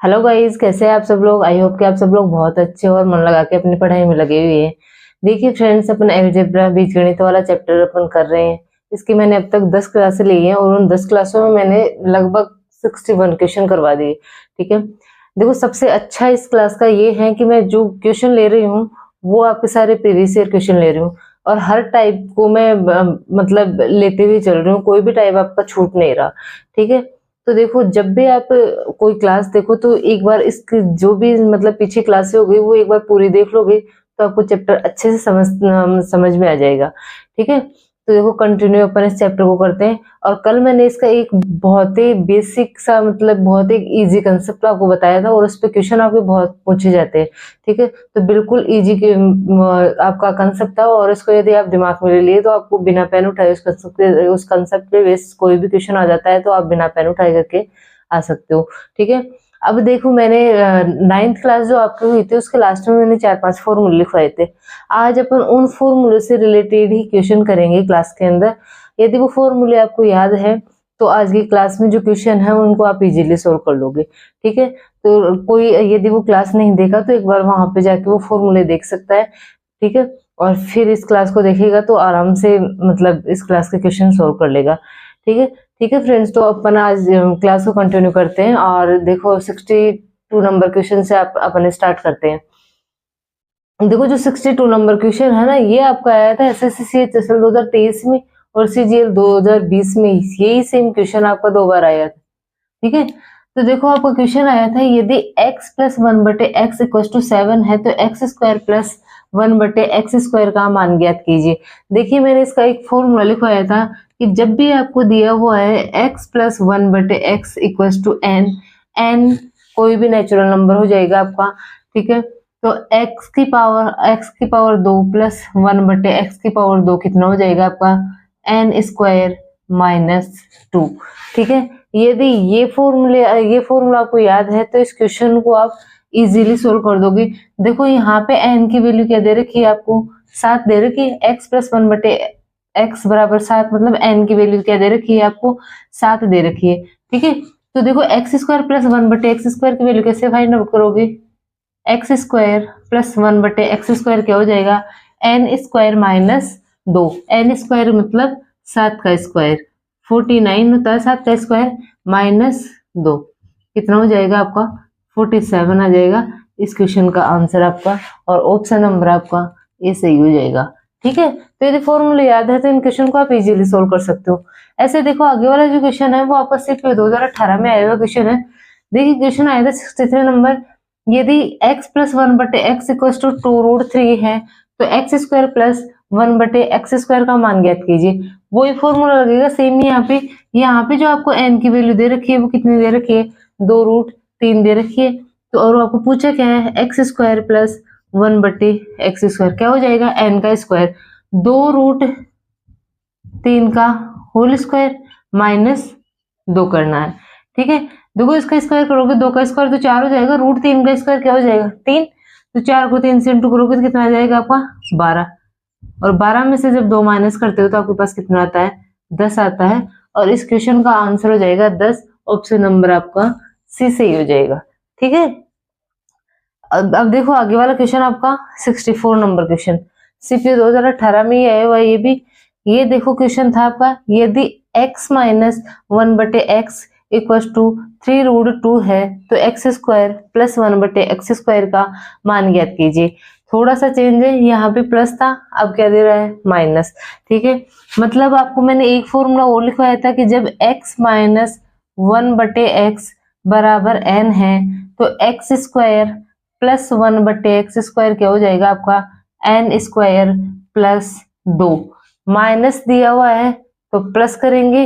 Hello guys, कैसे हैं आप सब लोग। आई होप कि आप सब लोग बहुत अच्छे हो और मन लगा के अपनी पढ़ाई में लगे हुए हैं। देखिए फ्रेंड्स, अपन अलजेब्रा बीजगणित वाला चैप्टर अपन कर रहे हैं। इसकी मैंने अब तक 10 क्लासें ली हैं और उन 10 क्लासों में मैंने लगभग 61 क्वेश्चन करवा दिए। ठीक है, देखो सबसे अच्छा इस क्लास का ये है कि मैं जो क्वेश्चन ले रही हूँ वो आपके सारे प्रीवियस ईयर क्वेश्चन ले रही हूँ और हर टाइप को मैं मतलब लेते हुए चल रही हूँ, कोई भी टाइप आपका छूट नहीं रहा। ठीक है, तो देखो जब भी आप कोई क्लास देखो तो एक बार इसकी जो भी मतलब पीछे क्लासें हो गई वो एक बार पूरी देख लोगे तो आपको चैप्टर अच्छे से समझ में आ जाएगा। ठीक है, तो देखो कंटिन्यू अपन इस चैप्टर को करते हैं। और कल मैंने इसका एक बहुत ही बेसिक सा मतलब बहुत ही इजी कंसेप्ट आपको बताया था और उस पे क्वेश्चन आपके बहुत पूछे जाते हैं। ठीक है, तो बिल्कुल इजी के आपका कंसेप्ट था और इसको यदि आप दिमाग में ले लिए तो आपको बिना पेन उठाए उस कंसेप्ट पे बेस कोई भी क्वेश्चन आ जाता है तो आप बिना पेन उठाए करके आ सकते हो। ठीक है, अब देखो मैंने 9th क्लास जो आपकी हुई थी उसके लास्ट में मैंने 4-5 फॉर्मूले लिखवाए थे। आज अपन उन फॉर्मूले से रिलेटेड ही क्वेश्चन करेंगे क्लास के अंदर। यदि वो फॉर्मूले आपको याद है तो आज की क्लास में जो क्वेश्चन है उनको आप इजीली सोल्व कर लोगे। ठीक है, तो कोई यदि वो क्लास नहीं देखा तो एक बार वहां पे जाके वो फॉर्मूले देख सकता है। ठीक है, और फिर इस क्लास को देखेगा तो आराम से मतलब इस क्लास के क्वेश्चन सोल्व कर लेगा। ठीक है, ठीक है फ्रेंड्स, तो अपन आज क्लास को कंटिन्यू करते हैं और देखो 62 नंबर क्वेश्चन से अपन स्टार्ट करते हैं। देखो जो 62 नंबर क्वेश्चन है ना, ये आपका आया था एसएससी CHSL 2023 में और CGL 2020 में। यही सेम क्वेश्चन आपका 2 बार आया था। ठीक है, तो देखो आपका क्वेश्चन आया था यदि x plus 1/x equal to 7 है तो x square plus 1/x square का मान ज्ञात कीजिए। देखिए मैंने इसका एक फॉर्मूला लिखवाया था कि जब भी आपको दिया हुआ है x plus 1/x equal to n कोई भी नेचुरल नंबर हो जाएगा आपका। ठीक है, तो x की पावर 2 प्लस 1/x की पावर 2 कितना हो जाएगा आपका n स्क्वायर माइनस 2। ठीक है, यदि ये फॉर्मूला आपको याद है तो इस क्वेश्चन को आप इजीली सोल्व कर दोगे। देखो यहाँ पे n की वैल्यू क्या दे रखी है आपको 7 दे रखी है। x प्लस 1/x बराबर 7 मतलब n की वैल्यू क्या दे रखी है आपको 7 दे रखी है। ठीक है, तो देखो x square plus 1/x square की वैल्यू कैसे फाइंड आउट करोगे। X square plus 1/x square क्या हो जाएगा n square minus 2। n square मतलब 7 का स्क्वायर 49 होता है, 7 का स्क्वायर माइनस 2 कितना हो जाएगा आपका 47 आ जाएगा। इस क्वेश्चन का आंसर आपका और ऑप्शन नंबर आपका ये सही हो जाएगा। ठीक है, तो यदि फॉर्मूला याद है तो इन क्वेश्चन को आप इजीली सोल्व कर सकते हो। ऐसे देखो आगे वाला जो क्वेश्चन है वो आपका सिर्फ 2018 में आया हुआ क्वेश्चन है। देखिए क्वेश्चन आया था 63 नंबर, यदि x plus 1/x equal to 2√3 है तो x square plus 1/x square का मान ज्ञात कीजिए। वही फॉर्मूला लगेगा सेम ही यहाँ पे जो आपको n की वैल्यू दे रखी है वो कितनी दे रखी है 2√3 दे रखी है। तो और आपको पूछा क्या है x square plus 1/x square क्या हो जाएगा n का स्क्वायर 2√3 का होल स्क्वायर माइनस 2 करना है। ठीक है, देखो इसका स्क्वायर करोगे 2 का स्क्वायर तो 4 हो जाएगा, √3 का स्क्वायर क्या हो जाएगा 3। तो 4 को 3 से इंटू करोगे तो कितना आ जाएगा आपका 12 और 12 में से जब 2 माइनस करते हो तो आपके पास कितना आता है 10 आता है और इस क्वेश्चन का आंसर हो जाएगा 10। ऑप्शन नंबर आपका सी सही हो जाएगा। ठीक है, अब देखो आगे वाला क्वेश्चन आपका 64 नंबर क्वेश्चन सीपीयू 2018 में ही आया हुआ ये भी। ये देखो क्वेश्चन था आपका यदि x minus 1/x equal to 3√2 है तो x square plus 1/x square का मान ज्ञात कीजिए। थोड़ा सा चेंज है, यहाँ पे प्लस था अब क्या दे रहा है माइनस। ठीक है, मतलब आपको मैंने एक फॉर्मूला और लिखवाया था कि जब x माइनस 1/x बराबर n है तो x square plus 1/x square क्या हो जाएगा आपका n स्क्वायर प्लस 2। माइनस दिया हुआ है तो प्लस करेंगे,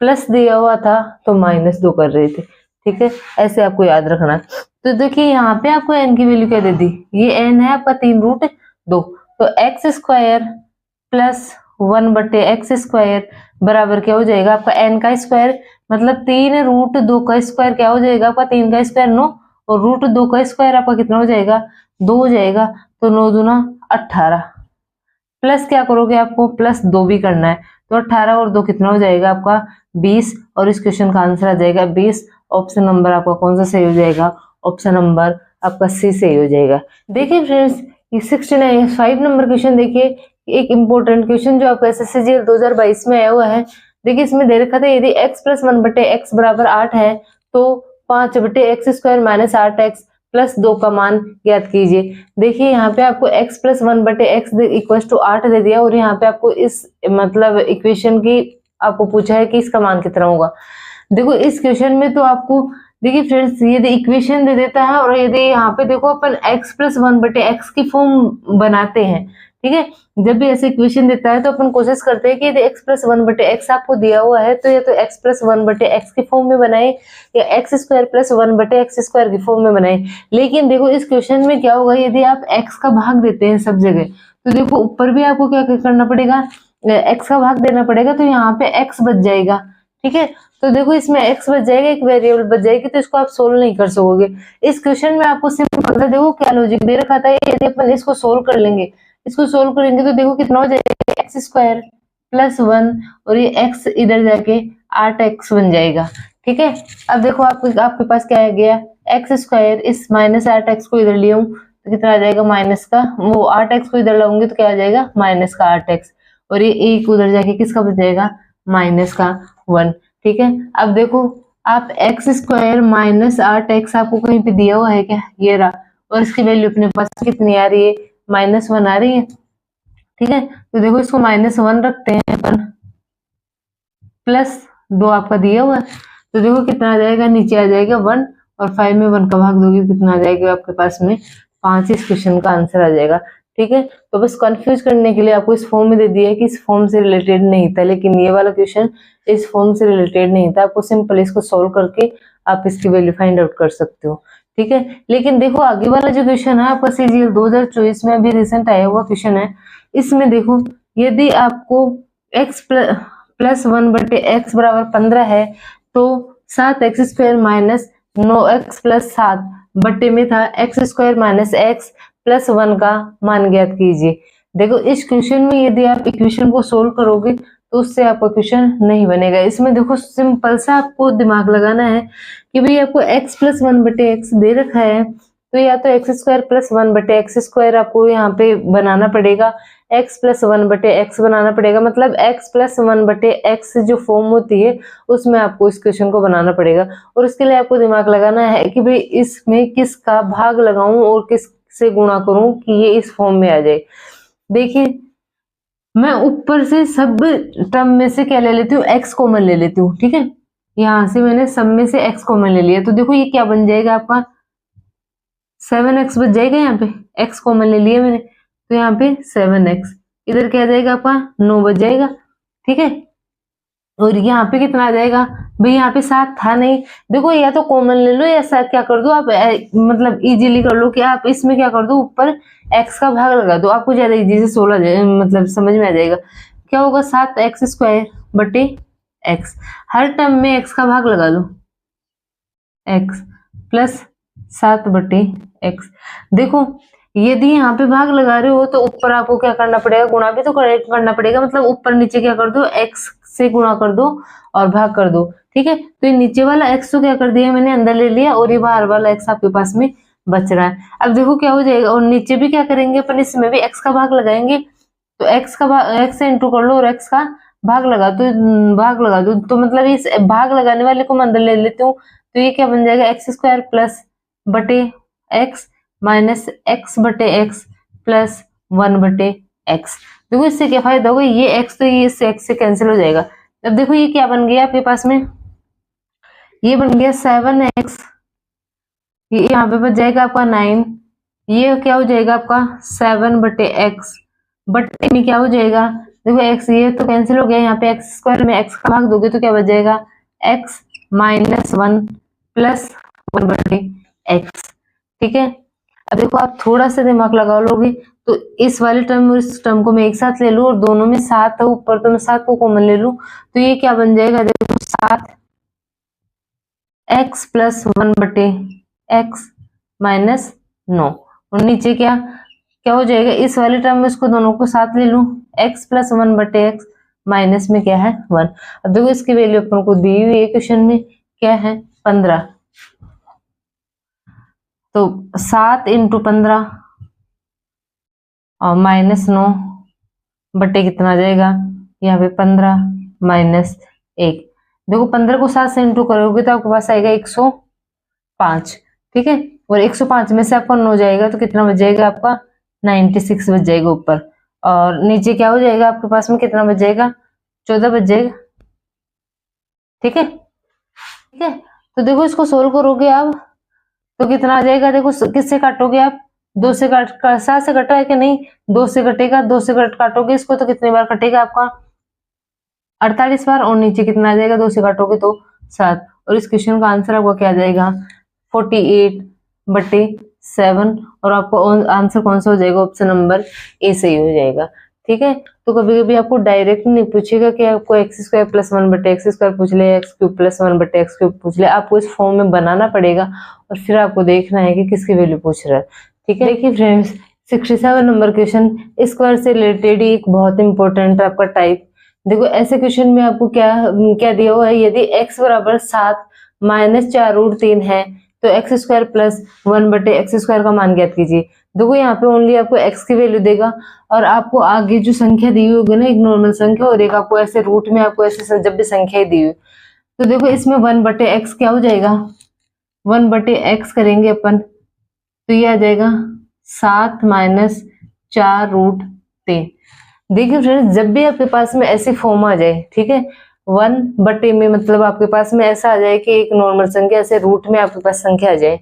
प्लस दिया हुआ था तो माइनस 2 कर रहे थे। ठीक है, ऐसे आपको याद रखना है। तो देखिए यहाँ पे आपको n की वैल्यू क्या दे दी, ये n है आपका 3√2 तो x square plus 1/x square बराबर क्या हो जाएगा आपका n का स्क्वायर मतलब 3√2 का स्क्वायर क्या हो जाएगा आपका 3 का स्क्वायर 9 और √2 का स्क्वायर आपका कितना हो जाएगा 2 हो जाएगा। तो 9 दूना 18 प्लस क्या करोगे आपको प्लस 2 भी करना है तो 18 और 2 कितना हो जाएगा आपका 20 और इस क्वेश्चन का आंसर आ जाएगा 20। ऑप्शन नंबर आपका कौन सा सही हो जाएगा ऑप्शन नंबर आपका सी सही हो जाएगा। देखिए फ्रेंड्स, ये 69 नंबर क्वेश्चन देखिए, एक इंपॉर्टेंट क्वेश्चन जो आपका SSCGL 2022 में आया हुआ है। देखिए इसमें दे रखा था यदि x प्लस 1/x बराबर 8 है तो 5/x² माइनस 8x प्लस 2 का मान ज्ञात कीजिए। देखिए यहाँ पे आपको x plus 1/x equal to 8 दे दिया और यहाँ पे आपको इस मतलब इक्वेशन की आपको पूछा है कि इसका मान कितना होगा। देखो इस क्वेश्चन में तो आपको देखिए फ्रेंड्स, यदि इक्वेशन दे देता है और यदि यहाँ पे देखो अपन x प्लस 1/x की फॉर्म बनाते हैं, ठीक है। जब भी ऐसे इक्वेशन देता है तो अपन कोशिश करते हैं कि यदि x प्लस 1/x आपको दिया हुआ है तो या तो x प्लस 1/x की फॉर्म में बनाए या x² प्लस 1/x² की फॉर्म में बनाए। लेकिन देखो इस क्वेश्चन में क्या होगा, यदि आप x का भाग देते हैं सब जगह तो देखो ऊपर भी आपको क्या करना पड़ेगा, x का भाग देना पड़ेगा, तो यहाँ पे x बच जाएगा, ठीक है। तो देखो इसमें x बच जाएगा, एक वेरिएबल बच जाएगी, तो इसको आप सोल्व नहीं कर सकोगे। इस क्वेश्चन में आपको सिंपल देखो क्या लॉजिक दे रखा था, यदि अपन इसको सोल्व कर लेंगे, इसको सोल्व करेंगे तो देखो कितना हो जाएगा, x² प्लस 1 और ये x इधर जाके 8x बन जाएगा, ठीक है। अब देखो आपके पास क्या आ गया, x² इस माइनस 8x को इधर लिया हूँ तो कितना आ जाएगा, माइनस का वो 8x को इधर लाऊंगी तो क्या आ जाएगा, माइनस का 8x और ये एक उधर जाके किसका बच जाएगा, माइनस का 1, ठीक है। अब देखो आप x² माइनस 8x आपको कहीं पे दिया हुआ है क्या, ये रहा, और इसकी वैल्यू अपने पास कितनी आ रही है, -1 आ रही है, ठीक है। तो देखो इसको -1 रखते हैं अपन, प्लस 2 आपका दिया हुआ है, तो देखो कितना आ जाएगा, नीचे आ जाएगा 1 और 5 में 1 का भाग दोगे कितना आ जाएगा आपके पास में 5। इस क्वेश्चन का आंसर आ जाएगा, ठीक है। तो बस कंफ्यूज करने के लिए आपको इस फॉर्म में दे दिया है कि इस फॉर्म से रिलेटेड नहीं था, लेकिन ये वाला क्वेश्चन इस फॉर्म से रिलेटेड नहीं था। आपको सिंपल इसको सोल्व करके आप इसकी वैल्यू फाइंड आउट कर सकते हो, ठीक है। लेकिन देखो आगे वाला जो क्वेश्चन है आपका CGL 2024 में अभी रिसेंट आया हुआ क्वेश्चन है। इसमें देखो यदि आपको x प्लस 1/x बराबर 15 है तो 7x² माइनस 9x प्लस 7 बट्टे में था x² माइनस x प्लस 1 का मान ज्ञात कीजिए। देखो इस क्वेश्चन में यदि आप इक्वेशन को सोल्व करोगे तो उससे आपका क्वेश्चन नहीं बनेगा। इसमें देखो सिंपल सा आपको दिमाग लगाना है कि भाई आपको x प्लस 1/x दे रखा है तो या तो x² प्लस 1/x² आपको यहाँ पे बनाना पड़ेगा, x प्लस 1/x बनाना पड़ेगा, मतलब x प्लस 1/x जो फॉर्म होती है उसमें आपको इस क्वेश्चन को बनाना पड़ेगा। और इसके लिए आपको दिमाग लगाना है कि भाई इसमें किसका भाग लगाऊं और किस से गुणा करूं कि ये इस फॉर्म में आ जाए। देखिए मैं ऊपर से सब टर्म में से क्या ले लेती हूँ, x कॉमन ले लेती हूँ, ठीक है। यहाँ से मैंने सब में से x कॉमन ले लिया तो देखो ये क्या बन जाएगा आपका 7x बच जाएगा, यहाँ पे x कॉमन ले लिया मैंने तो यहाँ पे 7x, इधर क्या आ जाएगा आपका 9 बच जाएगा, ठीक है। और यहाँ पे कितना आ जाएगा भाई, यहाँ पे 7 था नहीं, देखो या तो कॉमन ले लो या साथ क्या कर दो आप मतलब इजीली कर लो कि आप इसमें क्या कर दो ऊपर x का भाग लगा दो, आपको ज्यादा इजी से 16 मतलब समझ में आ जाएगा। क्या होगा 7x² बटे x, हर टर्म में x का भाग लगा दो, x प्लस 7/x। देखो यदि यहाँ पे भाग लगा रहे हो तो ऊपर आपको क्या करना पड़ेगा, गुणा भी तो करना पड़ेगा, मतलब ऊपर नीचे क्या कर दो, x से गुणा कर दो और भाग कर दो, ठीक है। तो ये नीचे वाला x तो क्या कर दिया मैंने अंदर ले लिया और ये बाहर वाला x आपके पास में बच रहा है। अब देखो क्या हो जाएगा, और नीचे भी क्या करेंगे अपन, इसमें भी x का भाग लगाएंगे तो x का भाग x से इंटू कर लो और x का भाग लगा दो तो मतलब इस भाग लगाने वाले को मैं अंदर ले लेती हूँ तो ये क्या बन जाएगा x² प्लस बटे x minus x/x plus 1/x। देखो इससे क्या फायदा होगा, ये x तो ये इससे x से कैंसिल हो जाएगा। अब देखो ये क्या बन गया आपके पास में, ये बन गया 7x, ये यहाँ पे बच जाएगा आपका 9, ये क्या हो जाएगा आपका 7/x बटे में क्या हो जाएगा, देखो x ये तो कैंसिल हो गया, यहाँ पे x² में x का भाग दोगे तो क्या बच जाएगा x माइनस 1 प्लस 1/x, ठीक है। अब देखो आप थोड़ा सा दिमाग लगा लोगे तो इस वाले टर्म और इस टर्म को मैं एक साथ ले लूं और दोनों में 7 है ऊपर तो मैं 7 को कॉमन ले लूं तो ये क्या बन जाएगा, देखो 7x प्लस 1/x माइनस 9 और नीचे क्या क्या हो जाएगा, इस वाले टर्म में इसको दोनों को साथ ले लूं x प्लस 1/x माइनस में क्या है 1। अब देखो इसकी वैल्यू अपन को दी हुई है क्वेश्चन में क्या है 15। तो 7 इंटू 15 और -9 बटे कितना आ जाएगा यहाँ पे 15 -1। देखो 15 को 7 से इंटू करोगे तो आपके पास आएगा 105। ठीक है, और 105 में से आपका 9 जाएगा तो कितना बच जाएगा आपका 96 बच जाएगा ऊपर, और नीचे क्या हो जाएगा आपके पास में कितना बच जाएगा 14 बच जाएगा। ठीक है, ठीक है, तो देखो इसको सोल्व करोगे आप तो कितना आ जाएगा, देखो किससे काटोगे आप, 2 से 7 से कटा है कि नहीं, 2 से कटेगा, 2 से काटोगे इसको तो कितनी बार कटेगा आपका 48 बार, और नीचे कितना आ जाएगा 2 से काटोगे तो 7, और इस क्वेश्चन का आंसर आपका क्या आ जाएगा 48/7, और आपको आंसर कौन सा हो जाएगा, ऑप्शन नंबर ए सही हो जाएगा। ठीक है, तो कभी कभी आपको डायरेक्ट नहीं पूछेगा कि आपको x² + 1/x² पूछ ले, x³ + 1/x³ पूछ ले, आपको इस फॉर्म में बनाना पड़ेगा और फिर आपको देखना है कि किसकी वैल्यू पूछ रहा है। ठीक है, देखिए फ्रेंड्स 67 नंबर क्वेश्चन स्क्वायर से रिलेटेड एक बहुत इंपॉर्टेंट आपका टाइप। देखो ऐसे क्वेश्चन में आपको क्या क्या दिया हुआ है, यदि x = 7 - 4√3 है तो x² + 1/x² का मान ज्ञात कीजिए। देखो यहाँ पे ओनली आपको x की वैल्यू देगा, और आपको आगे जो संख्या दी हुई होगी ना, एक नॉर्मल संख्या और एक आपको ऐसे रूट में आपको ऐसे जब भी संख्या दी हुई, तो देखो इसमें 1/x क्या हो जाएगा, 1/x करेंगे अपन तो ये आ जाएगा 7 - 4√3। देखिए फ्रेंड्स जब भी आपके पास में ऐसी फॉर्म आ जाए, ठीक है, 1/, में मतलब आपके पास में ऐसा आ जाए कि एक नॉर्मल संख्या ऐसे रूट में आपके पास संख्या आ जाए,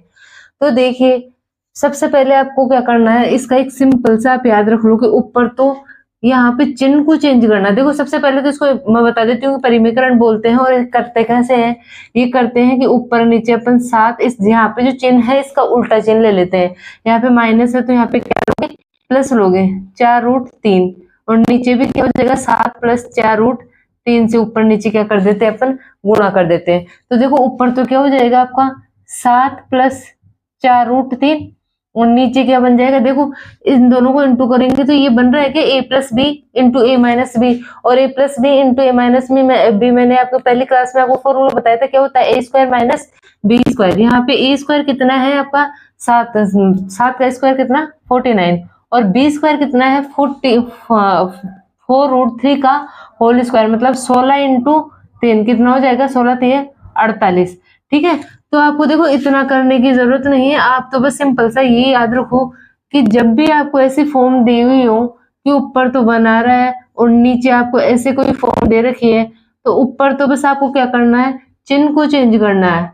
तो देखिए सबसे पहले आपको क्या करना है, इसका एक सिंपल सा आप याद रख लो कि ऊपर तो यहाँ पे चिन्ह को चेंज करना। देखो सबसे पहले तो इसको मैं बता देती हूँ कि परिमीकरण बोलते हैं, और करते कैसे हैं, ये करते हैं कि ऊपर नीचे अपन 7, इस यहाँ पे जो चिन्ह है इसका उल्टा चिन्ह ले लेते हैं। यहाँ पे माइनस है तो यहाँ पे क्या लोगे, प्लस लोगे 4√3, और नीचे भी क्या हो जाएगा 7 + 4√3 से ऊपर नीचे क्या कर देते हैं अपन, गुणा कर देते हैं। तो देखो ऊपर तो क्या हो जाएगा आपका 7 + 4√3, और नीचे क्या बन जाएगा, देखो इन दोनों को इंटू करेंगे तो ये बन रहा है कि a + b × a - b, और a + b × a - b मैंने आपको पहली क्लास में आपको फॉर्मूला बताया था क्या होता है, a² - b²। यहाँ पे a² कितना है आपका 7, 7 का स्क्वायर कितना 49, और b² कितना है 4√3 का होल स्क्वायर, मतलब 16 × 3 कितना हो जाएगा, 16 × 3 = 48। ठीक है, तो आपको देखो इतना करने की जरूरत नहीं है, आप तो बस सिंपल सा ये याद रखो कि जब भी आपको ऐसी फॉर्म दी हुई हो कि ऊपर तो बना रहा है और नीचे आपको ऐसे कोई फॉर्म दे रखी है, तो ऊपर तो बस आपको क्या करना है, चिन्ह को चेंज करना है।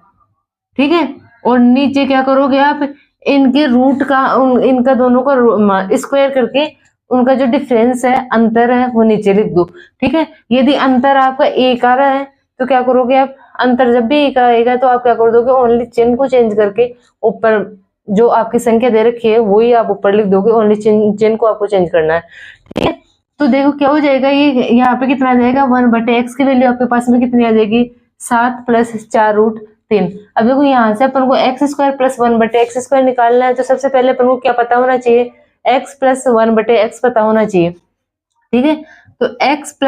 ठीक है, और नीचे क्या करोगे आप, इनके रूट का इनका दोनों का स्क्वायर करके उनका जो डिफरेंस है, अंतर है, वो नीचे लिख दो। ठीक है, यदि अंतर आपका 1 आ रहा है तो क्या करोगे आप, अंतर जब भी 1 आएगा तो आप क्या कर दोगे, ओनली चिन्ह को चेंज करके ऊपर जो आपकी संख्या दे रखी है वही आप ऊपर लिख दोगे, ओनली चिन्ह को आपको चेंज करना है। ठीक है, तो देखो क्या हो जाएगा, ये यहाँ पे कितना आ जाएगा, 1/x की वैल्यू आपके पास में कितनी आ जाएगी, 7 + 4√3। अब देखो यहाँ से अपन को x² + 1/x² निकालना है, तो सबसे पहले अपन को क्या पता होना चाहिए, x + 1/x पता होना चाहिए। ठीक है, तो x +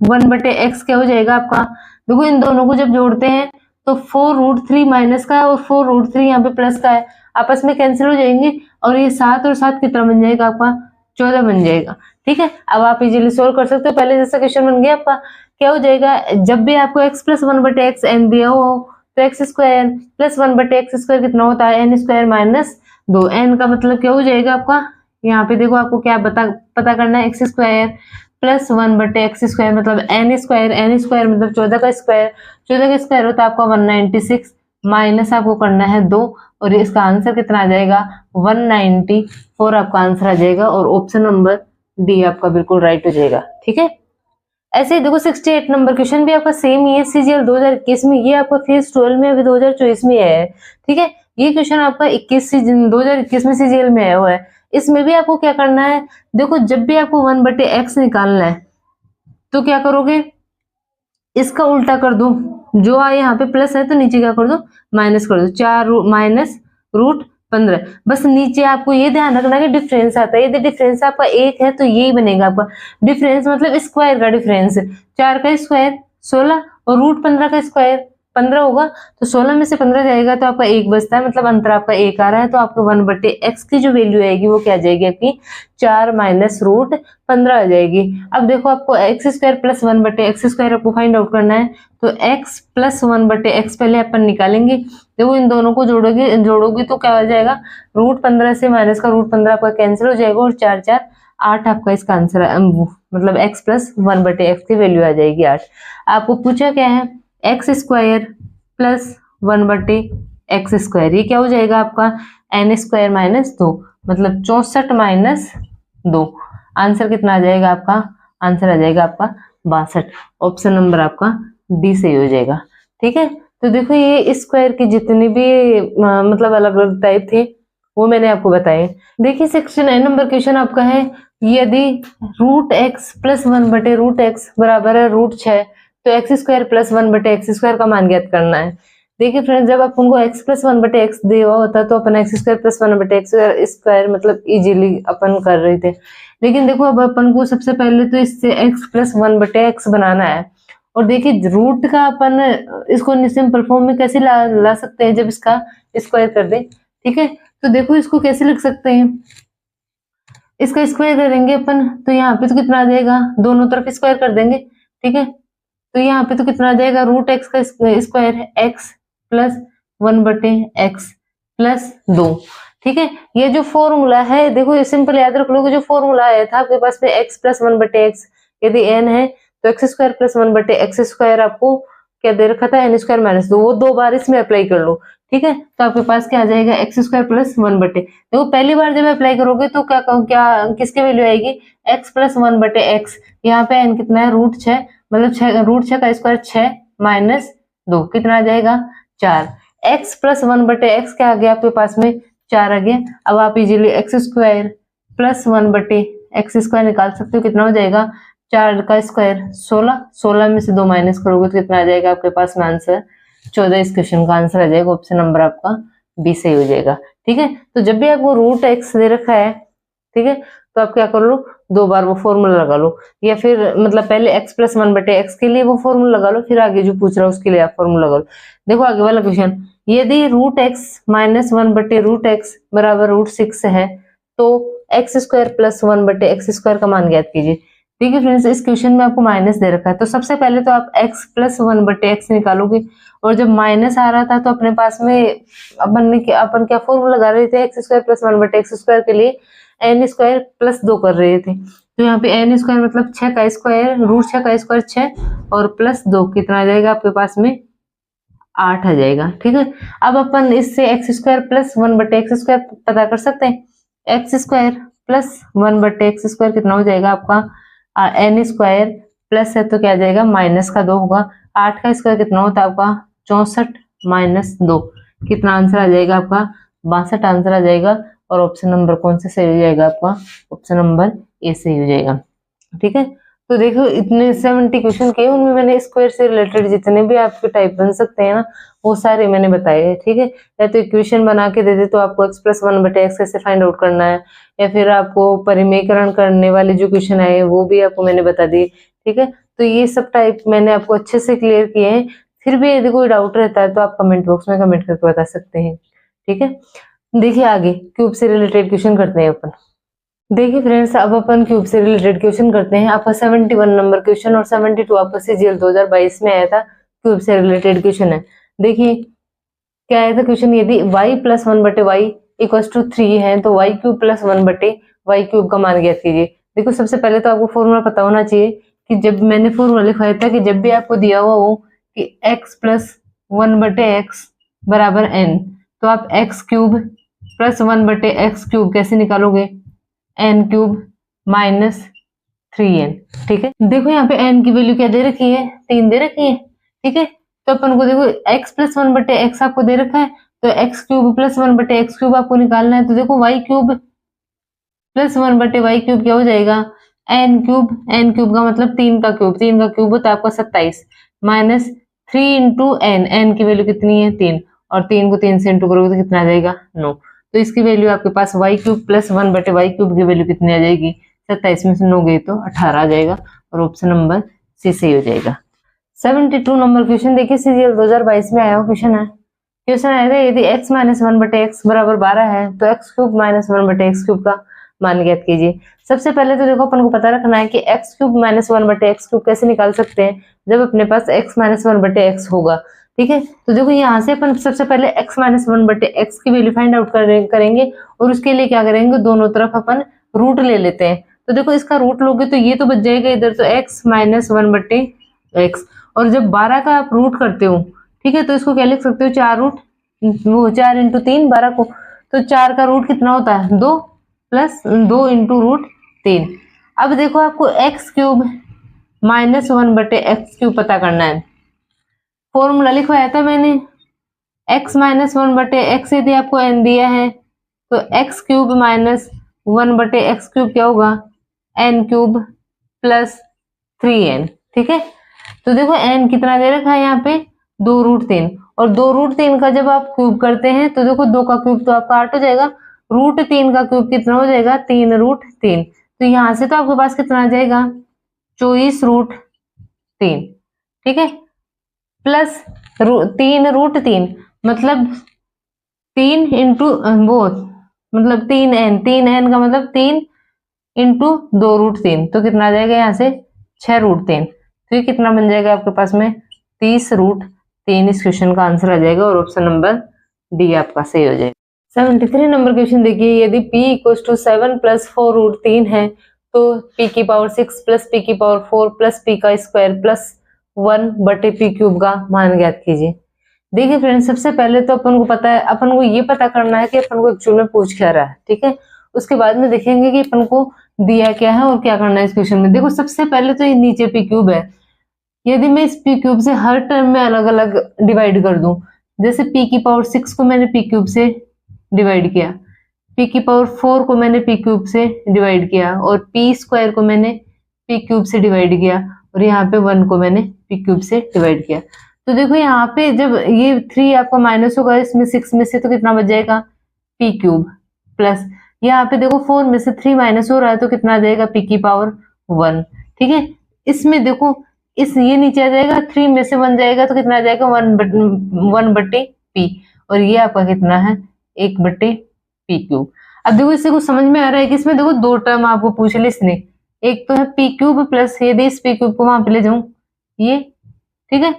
1/x क्या हो जाएगा आपका, देखो इन दोनों को जब जोड़ते हैं तो 4√3 माइनस का है और 4√3 यहाँ पे प्लस का है, आपस में कैंसिल हो जाएंगे, और ये 7 और 7 कितना बन जाएगा आपका 14 बन जाएगा। ठीक है, अब आप इजीली सोल्व कर सकते हो, पहले जैसा क्वेश्चन बन गया आपका, क्या हो जाएगा, जब भी आपको x + 1/x n दिया हो तो x² + 1/x² कितना होता है, n² - 2। n का मतलब क्या हो जाएगा आपका, यहाँ पे देखो आपको क्या पता करना है, x² + 1/x² मतलब n² मतलब 14 का स्क्वायर, 14 का स्क्वायर होता है आपका 196, माइनस आपको करना है 2, और इसका आंसर कितना आ जाएगा 194 आपका आंसर आ जाएगा, और ऑप्शन नंबर डी आपका बिल्कुल राइट हो जाएगा। ठीक है, ऐसे ही देखो 68 नंबर क्वेश्चन भी आपका सेम ही है, CGL 2021 में, ये आपका फेज 12 में अभी 2024 में है। ठीक है, ये क्वेश्चन आपका 2021 में CGL में आया हुआ है। इसमें भी आपको क्या करना है, देखो जब भी आपको 1/x निकालना है तो क्या करोगे, इसका उल्टा कर दो, जो यहाँ पे प्लस है तो नीचे क्या कर दो, माइनस कर दो, 4 - √15। बस नीचे आपको ये ध्यान रखना कि डिफरेंस आता है, यदि डिफरेंस आपका 1 है तो यही बनेगा आपका डिफरेंस, मतलब स्क्वायर का डिफरेंस, 4 का स्क्वायर 16 और √15 का स्क्वायर 15 होगा तो 16 में से 15 जाएगा तो आपका 1 बचता है, मतलब अंतर आपका 1 आ रहा है। तो आपका 1/x की जो वैल्यू आएगी वो क्या आ जाएगी आपकी 4 माइनस रूट 15 आ जाएगी। अब देखो आपको x² प्लस 1/x² आपको फाइंड आउट करना है, तो x प्लस 1/x पहले अपन निकालेंगे। देखो इन दोनों को जोड़ोगे तो क्या हो जाएगा, रूट 15 से माइनस का रूट 15 आपका कैंसिल हो जाएगा और 4 4 8 आपका इसका आंसर मतलब x प्लस 1/x की वैल्यू आ जाएगी 8। आपको पूछा क्या है x² प्लस 1/x², ये क्या हो जाएगा आपका n² माइनस 2, मतलब 64 माइनस 2। आंसर कितना आ जाएगा आपका, आंसर आ जाएगा आपका 62। ऑप्शन नंबर आपका डी सही हो जाएगा। ठीक है, तो देखो ये स्क्वायर की जितनी भी मतलब अलग अलग टाइप थे वो मैंने आपको बताए। देखिए 69 नंबर क्वेश्चन आपका है, यदि रूट एक्स प्लस 1/√x बराबर है रूट 6 तो x² प्लस 1/x² का मान ज्ञात करना है। देखिए फ्रेंड्स, जब अपन को x प्लस 1/x दिया होता तो अपन x² प्लस 1/x² मतलब इजीली अपन कर रहे थे, लेकिन देखो अब अपन को सबसे पहले तो इससे x प्लस 1/x बनाना है। और देखिए रूट का अपन इसको सिंपल फॉर्म में कैसे ला सकते हैं, जब इसका स्क्वायर कर दे। ठीक है, तो देखो इसको कैसे लिख सकते हैं, इसका स्क्वायर करेंगे अपन तो यहाँ पे तो कितना आ जाएगा, दोनों तरफ स्क्वायर कर देंगे। ठीक है, तो यहाँ पे तो कितना आ जाएगा, रूट एक्स का स्क्वायर है x प्लस 1/x प्लस 2। ठीक है, ये जो फॉर्मूला है देखो ये सिंपल याद रख लो, जो फॉर्मूला आया था आपके पास में x प्लस 1/x यदि n है तो x² प्लस 1/x² आपको क्या दे रखा था n² माइनस 2, वो 2 बार इसमें अप्लाई कर लो। ठीक है, तो आपके पास क्या आ जाएगा x² प्लस 1/, देखो पहली बार जब अप्लाई करोगे तो क्या किसकी वैल्यू आएगी x प्लस 1/x, यहाँ पे n कितना है रूट 6, मतलब रूट 6 का स्क्वायर 6 माइनस 2 कितना आ जाएगा 4। x प्लस 1/x क्या आ गया आपके पास में 4 आ गया। अब आप इजीली x² प्लस 1/x² निकाल सकते हो, कितना हो जाएगा 4 का स्क्वायर 16, 16 में से 2 माइनस करोगे तो कितना आ जाएगा आपके पास में आंसर 14। इस क्वेश्चन का आंसर आ जाएगा ऑप्शन नंबर आपका बी सही हो जाएगा। ठीक है, तो जब भी आपको रूट x दे रखा है, ठीक है, तो आप क्या कर लो 2 बार वो फॉर्मूला लगा लो, या फिर मतलब पहले x प्लस 1/x के लिए वो फॉर्मूला लगा लो, फिर आगे जो पूछ रहा है उसके लिए आप फॉर्मूला लगा लो। देखो आगे वाला क्वेश्चन, यदि रूट x माइनस 1/√x बराबर रूट 6 है तो x² प्लस 1/x² का मान ज्ञात कीजिए। ठीक है फ्रेंड्स, इस क्वेश्चन में आपको माइनस दे रखा है तो सबसे पहले तो आप x प्लस 1/x निकालोगे, और जब माइनस आ रहा था तो अपने पास में अपन क्या फॉर्मूला लगा रहे थे x² प्लस 1/x² के लिए n² प्लस 2 कर रहे थे, तो यहाँ पे n² मतलब 6 का स्क्वायर रूट 6 का स्क्वायर 6 और प्लस 2 कितना आ जाएगा आपके पास में 8 आ जाएगा। ठीक है, अब अपन इससे x² प्लस 1/x² पता कर सकते हैं, x² प्लस 1/x² कितना हो जाएगा आपका n² प्लस है तो क्या आ जाएगा माइनस का 2 होगा, 8 का स्क्वायर कितना होता है आपका 64 माइनस 2, कितना आंसर आ जाएगा आपका 62 आंसर आ जाएगा। और ऑप्शन नंबर कौन सा सही हो जाएगा आपका, ऑप्शन नंबर ए सही हो जाएगा। ठीक है, तो देखो इतने 70 क्वेश्चन किए, उनमें मैंने स्क्वायर से रिलेटेड जितने भी आपके टाइप बन सकते हैं ना वो सारे मैंने बताए हैं। ठीक है, या तो इक्वेशन बना के दे दे तो आपको x प्लस 1/x कैसे फाइंड आउट करना है, या फिर आपको परिमेयकरण करने वाले जो क्वेश्चन आए वो भी आपको मैंने बता दिए। ठीक है, तो ये सब टाइप मैंने आपको अच्छे से क्लियर किए हैं। फिर भी यदि कोई डाउट रहता है तो आप कमेंट बॉक्स में कमेंट करके बता सकते हैं। ठीक है, देखिए आगे क्यूब से रिलेटेड क्वेश्चन करते हैं अपन। देखिए फ्रेंड्स, अब अपन क्यूब से रिलेटेड क्वेश्चन करते हैं। आपका 71 नंबर क्वेश्चन और 72 आपका CGL 2022 में आया था, क्यूब से रिलेटेड क्वेश्चन है। देखिए क्या आया था क्वेश्चन, यदि y plus 1/y equals to 3 है तो y³ प्लस 1/y³ का मान ज्ञात कीजिए। देखो सबसे पहले तो आपको फॉर्मूला पता होना चाहिए कि जब मैंने फॉर्मूला लिखवाया था कि जब भी आपको दिया हुआ हो कि x प्लस 1/x बराबर n तो आप x³ प्लस 1/x³ कैसे निकालोगे n³ माइनस 3n। ठीक है, देखो यहाँ पे n की वैल्यू क्या दे रखी है 3 दे रखी है। ठीक है, तो अपन को देखो x प्लस 1/x आपको दे रखा है तो x³ प्लस 1/x³ आपको निकालना है, तो देखो y³ प्लस 1/y³ क्या हो जाएगा n³ का मतलब 3 का क्यूब होता है आपका 27 माइनस 3 इंटू n की वैल्यू कितनी है 3 और 3 को 3 से इंटू करोगे तो कितना आ जाएगा 9, तो इसकी वैल्यू आपके पास y³ प्लस 1/y³ की वैल्यू कितनी आ जाएगी 27 में से 9 गई तो 18 आ जाएगा और ऑप्शन नंबर सी सही हो जाएगा। 72 नंबर क्वेश्चन देखिए, सीरियल 2022 में आया हुआ क्वेश्चन है। क्वेश्चन आया था, यदि x माइनस 1/x बराबर 12 है तो x cube minus 1/x cube का मान ज्ञात कीजिए। सबसे पहले तो देखो अपन को पता रखना है कि x cube minus 1/x cube कैसे निकाल सकते हैं, जब अपने पास x माइनस 1/x होगा। ठीक है, तो देखो यहाँ से अपन सबसे पहले x माइनस 1/x की वैल्यू फाइंड आउट करेंगे और उसके लिए क्या करेंगे, दोनों तरफ अपन रूट ले लेते हैं। तो देखो इसका रूट लोगे तो ये तो बच जाएगा इधर, तो x माइनस 1/x, और जब 12 का आप रूट करते हो, ठीक है, तो इसको क्या लिख सकते हो, 4 रूट, वो 4 इंटू 3 12 को, तो 4 का रूट कितना होता है 2 प्लस 2 इंटू रूट 3। अब देखो आपको x cube minus 1/x cube पता करना है। फॉर्मूला लिखवाया था मैंने, x माइनस 1/x यदि आपको n दिया है तो x cube minus 1/x cube क्या होगा, n क्यूब प्लस 3n। ठीक है, तो देखो n कितना दे रखा है यहाँ पे 2√3, और 2√3 का जब आप क्यूब करते हैं तो देखो 2 का क्यूब तो आपका 8 हो जाएगा, √3 का क्यूब कितना हो जाएगा 3√3। तो यहाँ से तो आपके पास कितना आ जाएगा 24√3। ठीक है, प्लस 3√3 मतलब 3 इंटू वो मतलब 3n का मतलब 3 इंटू 2√3, तो कितना आ जाएगा यहाँ से 6√3। तो ये कितना बन जाएगा आपके पास में 30√3। इस क्वेश्चन का आंसर आ जाएगा और ऑप्शन नंबर डी आपका सही हो जाएगा। 73 नंबर क्वेश्चन देखिए, यदि p = 7 + 4√3 है तो p की पावर 6 प्लस p की पावर 4 प्लस p का स्क्वायर प्लस 1/p³ का मान ज्ञात कीजिए। देखिए फ्रेंड्स, सबसे पहले तो अपन को पता है, अपन को ये पता करना है कि अपन को एक्चुअल में पूछ क्या रहा है। ठीक है, उसके बाद में देखेंगे कि अपन को दिया क्या है और क्या करना है इस क्वेश्चन में। देखो सबसे पहले तो ये नीचे p³ है, यदि मैं इस p³ से हर टर्म में अलग अलग डिवाइड कर दूं, जैसे p की पावर 6 को मैंने p³ से डिवाइड किया, p की पावर 4 को मैंने p³ से डिवाइड किया, और p² को मैंने p³ से डिवाइड किया, और यहाँ पे 1 को मैंने p³ से डिवाइड किया। तो देखो यहाँ पे जब ये 3 आपका माइनस होगा इसमें 6 में से, तो कितना बच जाएगा p³ प्लस यहाँ पे देखो 4 में से 3 माइनस हो रहा है तो कितना आ जाएगा p की पावर 1। ठीक है, इसमें देखो इस ये नीचे आ जाएगा, 3 में से 1 जाएगा तो कितना आ जाएगा 1/p, और ये आपका कितना है 1/p³। अब देखो इससे कुछ समझ में आ रहा है कि इसमें देखो 2 टर्म आपको पूछ ले इसने, एक तो है p³ प्लस यदि इस p³ को वहां पे ले जाऊं ये, ठीक है,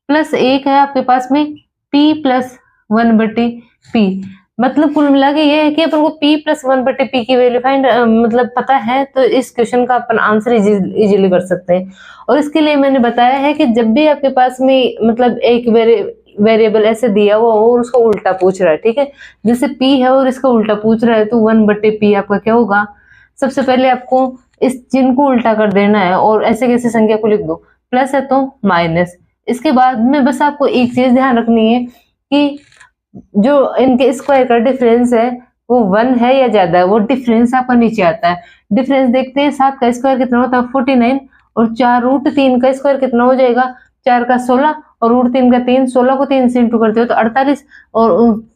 प्लस एक है आपके पास में p प्लस 1/p। मतलब कुल मिला के ये है कि अपन को p प्लस 1/p की वैल्यू फाइंड मतलब पता है, तो इस क्वेश्चन का अपन आंसर इजीली कर सकते हैं। और इसके लिए मैंने बताया है कि जब भी आपके पास में मतलब एक वेरिएबल ऐसे दिया हुआ हो और उसका उल्टा पूछ रहा है, ठीक है, जैसे p है और इसका उल्टा पूछ रहा है, तो 1/p आपका क्या होगा, सबसे पहले आपको इस चिन्ह को उल्टा कर देना है और ऐसे कैसे संख्या को लिख दो, प्लस है तो माइनस। इसके बाद में बस आपको एक चीज ध्यान रखनी है कि जो इनके स्क्वायर का डिफरेंस है वो 1 है या ज्यादा है, वो डिफरेंस आपका नीचे आता है। डिफरेंस देखते हैं, 7 का स्क्वायर कितना होता है 49, और 4√3 का स्क्वायर कितना हो जाएगा, 4 का 16 और √3 का 3, 16 को 3 से इंटू करते हो तो 48, और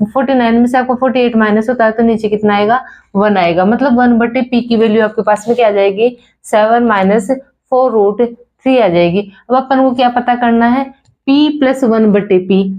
49 में से आपको 48 माइनस होता है तो नीचे कितना आएगा 1 आएगा। मतलब 1/p की वैल्यू आपके पास में क्या आ जाएगी 7 माइनस 4√3 आ जाएगी। अब अपन को क्या पता करना है, p plus 1/p,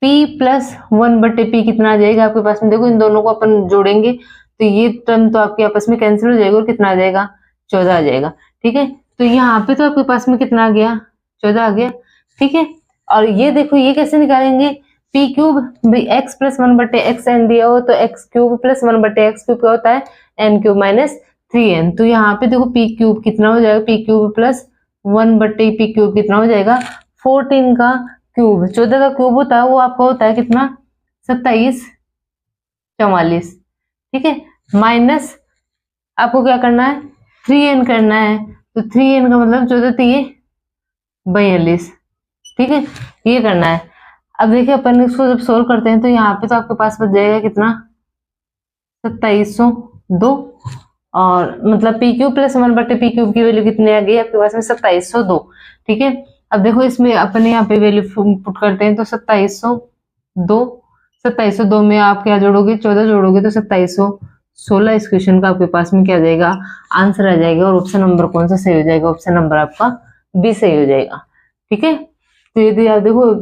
p plus 1/p कितना आ जाएगा आपके पास में, देखो इन दोनों को अपन जोड़ेंगे तो ये टर्म तो आपके आपस में कैंसिल हो जाएगा और कितना आ जाएगा 14 आ जाएगा। ठीक है, तो यहाँ पे तो आपके पास में कितना आ गया 14 आ गया। ठीक है, और ये देखो ये कैसे निकालेंगे, p³ x plus 1/x n दिया हो तो x³ प्लस 1/x³ क्या होता है n³ माइनस 3n। तो यहाँ पे देखो p³ कितना हो जाएगा, p³ प्लस 1/p³ कितना हो जाएगा 14 का क्यूब, 14 का क्यूब होता है वो आपका होता है कितना 27 44। ठीक है, माइनस आपको क्या करना है 3n करना है, तो 3n का मतलब 14 3 42। ठीक है, ये करना है। अब देखिए अपन इसको जब सोल्व करते हैं तो यहाँ पे तो आपके पास बच जाएगा कितना 2702, और मतलब p³ प्लस 1/p³ की वैल्यू कितनी आ गई आपके पास में 2702। ठीक है, अब देखो इसमें अपने यहाँ पे वैल्यू पुट करते हैं तो 2702 में आप क्या जोड़ोगे 14 जोड़ोगे तो 2716। इस क्वेश्चन का आपके पास में क्या आ जाएगा आंसर आ जाएगा, और ऑप्शन नंबर कौन सा सही हो जाएगा, ऑप्शन नंबर आपका बी सही हो जाएगा। ठीक है। तो यदि आप देखो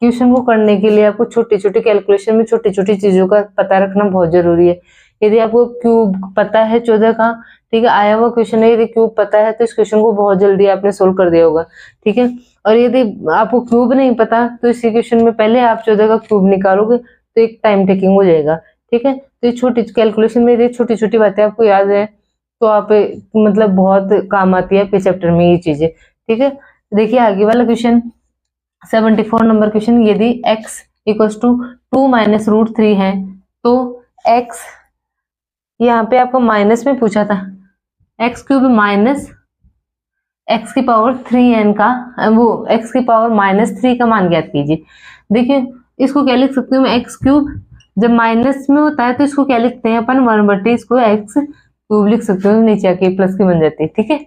क्वेश्चन को करने के लिए आपको छोटी छोटी कैलकुलेशन में छोटी छोटी चीजों का पता रखना बहुत जरूरी है। यदि आपको क्यूब पता है 14 का, ठीक है, आया हुआ क्वेश्चन है, यदि क्यूब पता है तो इस क्वेश्चन को बहुत जल्दी आपने सोल्व कर दिया होगा, ठीक है। और यदि आपको क्यूब नहीं पता तो इस क्वेश्चन में पहले आप 14 का क्यूब निकालोगे तो एक टाइम टेकिंग हो जाएगा, ठीक है। तो ये छोटी कैलकुलेशन में यदि छोटी छोटी बातें आपको याद है तो आप मतलब बहुत काम आती है आपके चैप्टर में ये चीजें, ठीक है। देखिए आगे वाला क्वेश्चन 74 नंबर क्वेश्चन, यदि x equal to 2 minus root 3 है तो x, यहाँ पे आपको माइनस में पूछा था, एक्स क्यूब माइनस एक्स की पावर 3n का वो x की पावर -3 का मान ज्ञात कीजिए। देखिए इसको क्या लिख सकते हो मैं, एक्स क्यूब जब माइनस में होता है तो इसको क्या लिखते हैं अपन 1/, इसको एक्स क्यूब लिख सकते हो, नीचे आके प्लस की बन जाती है, ठीक है।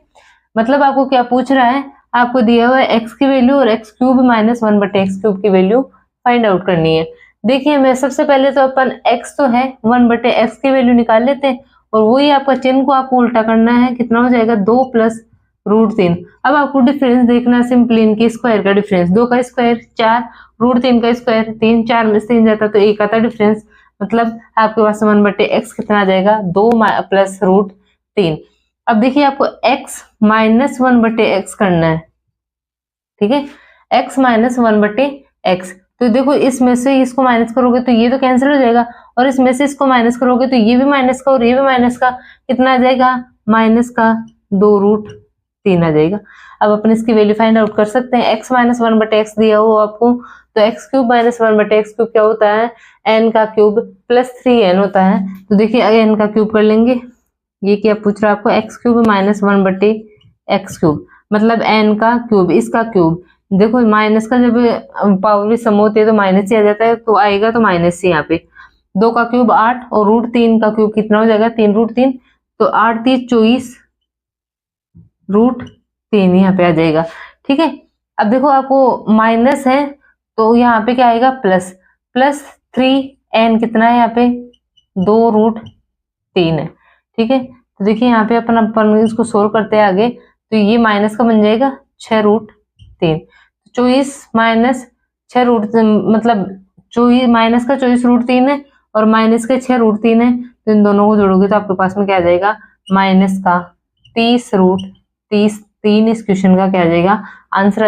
मतलब आपको क्या पूछ रहा है, आपको दिया हुआ है एक्स की वैल्यू और एक्स क्यूब -1/, एक्स क्यूब की वैल्यू फाइंड आउट करनी है। देखिए मैं सबसे पहले तो अपन एक्स तो है 1/, एक्स की वैल्यू निकाल लेते हैं और वही आपका चिन्ह को आपको उल्टा करना है, कितना हो जाएगा 2 + √3। अब आपको डिफरेंस देखना है, सिंपली इनके स्क्वायर का डिफरेंस, 2 का स्क्वायर 4, √3 का स्क्वायर 3, 4 में से 3 जाता तो 1 आता डिफरेंस, मतलब आपके पास 1/x कितना आ जाएगा 2 + √3। अब देखिए आपको x -1/x करना है, ठीक है, x -1/x। तो देखो इसमें से इसको माइनस करोगे तो ये तो कैंसिल हो जाएगा और इसमें से इसको माइनस करोगे तो ये भी माइनस का और ये भी माइनस का, कितना आ जाएगा -2√3 आ जाएगा। अब अपन इसकी वैल्यू फाइंड आउट कर सकते हैं, x -1/x दिया हो आपको तो x क्यूब -1/x क्यूब क्या होता है, n का क्यूब प्लस 3n होता है। तो देखिए n का क्यूब कर लेंगे, ये क्या पूछ रहा है आपको, x क्यूब -1/x क्यूब मतलब n का क्यूब, इसका क्यूब। देखो माइनस का जब पावर भी सम होती है तो माइनस ही आ जाता है, तो आएगा तो माइनस ही यहाँ पे। 2 का क्यूब 8 और √3 का क्यूब कितना हो जाएगा 3√3, तो 8 × 3 = 24, √3 यहाँ पे आ जाएगा, ठीक है। अब देखो आपको माइनस है तो यहाँ पे क्या आएगा +3n, कितना है यहाँ पे 2√3 है, ठीक है। तो देखिए यहाँ पे अपन इसको सोल्व करते हैं आगे, तो ये माइनस का बन जाएगा 6√3, 24 - 6√3 मतलब 24 माइनस का 24√3 है और माइनस का 6√3 है, तो इन दोनों को जोड़ोगे तो आपके पास में क्या आ जाएगा -30√3। इस क्वेश्चन का क्या आ जाएगा आंसर।